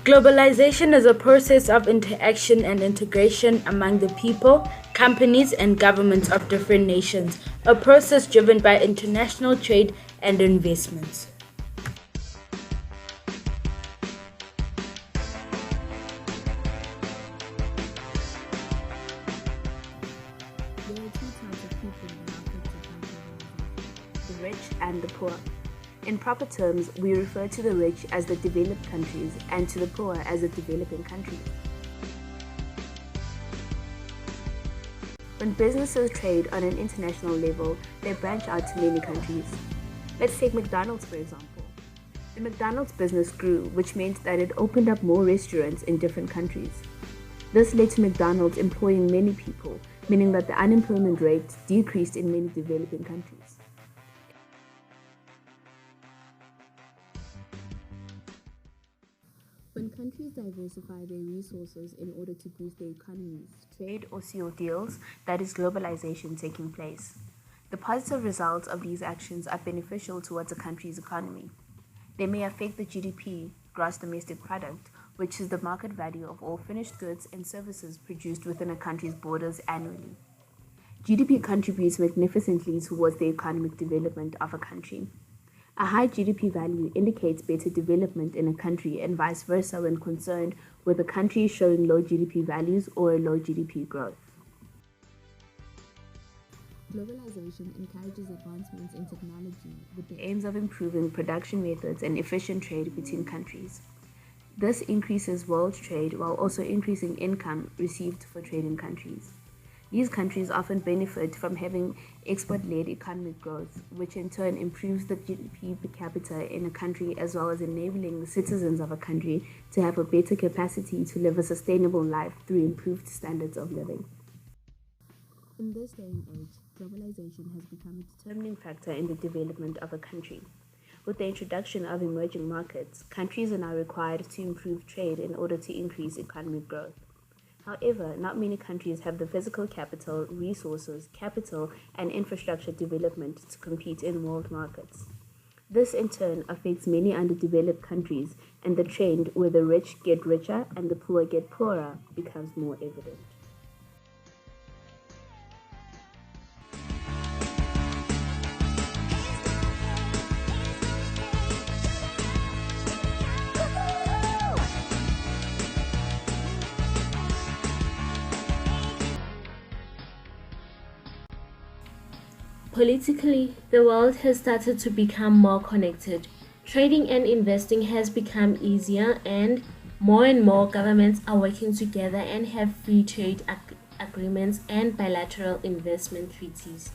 Globalization is a process of interaction and integration among the people, companies, and governments of different nations, a process driven by international trade and investments. There are two types of people that are affected by globalization: the rich and the poor. In proper terms, we refer to the rich as the developed countries and to the poor as the developing countries. When businesses trade on an international level, they branch out to many countries. Let's take McDonald's for example. The McDonald's business grew, which meant that it opened up more restaurants in different countries. This led to McDonald's employing many people, meaning that the unemployment rate decreased in many developing countries. When countries diversify their resources in order to boost their economies, trade or seal deals, that is globalization taking place. The positive results of these actions are beneficial towards a country's economy. They may affect the GDP, gross domestic product, which is the market value of all finished goods and services produced within a country's borders annually. GDP contributes magnificently towards the economic development of a country. A high GDP value indicates better development in a country and vice versa when concerned with a country showing low GDP values or low GDP growth. Globalization encourages advancements in technology with the aims of improving production methods and efficient trade between countries. This increases world trade while also increasing income received for trading countries. These countries often benefit from having export-led economic growth, which in turn improves the GDP per capita in a country as well as enabling the citizens of a country to have a better capacity to live a sustainable life through improved standards of living. In this day and age, globalization has become a determining factor in the development of a country. With the introduction of emerging markets, countries are now required to improve trade in order to increase economic growth. However, not many countries have the physical capital, resources, capital, and infrastructure development to compete in world markets. This in turn affects many underdeveloped countries, and the trend where the rich get richer and the poor get poorer becomes more evident. Politically, the world has started to become more connected. Trading and investing has become easier, and more governments are working together and have free trade agreements and bilateral investment treaties.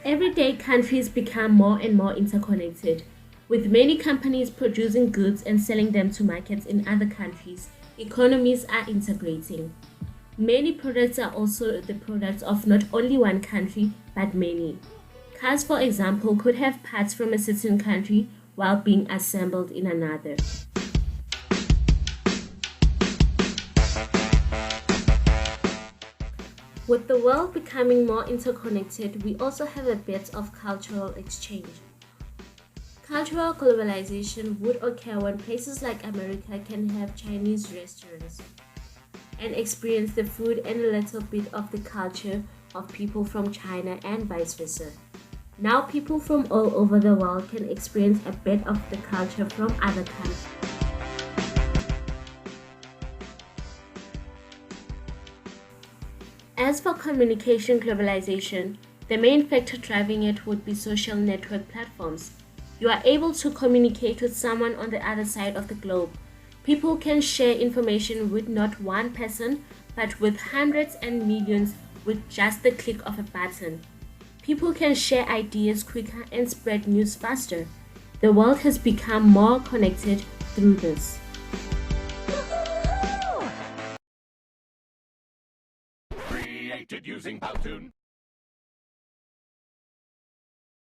Every day, countries become more and more interconnected, with many companies producing goods and selling them to markets in other countries. Economies are integrating. Many products are also the products of not only one country, but many. Cars, for example, could have parts from a certain country while being assembled in another. With the world becoming more interconnected, we also have a bit of cultural exchange. Cultural globalization would occur when places like America can have Chinese restaurants and experience the food and a little bit of the culture of people from China and vice versa. Now people from all over the world can experience a bit of the culture from other countries. As for communication globalization, the main factor driving it would be social network platforms. You are able to communicate with someone on the other side of the globe. People can share information with not one person, but with hundreds and millions with just the click of a button. People can share ideas quicker and spread news faster. The world has become more connected through this.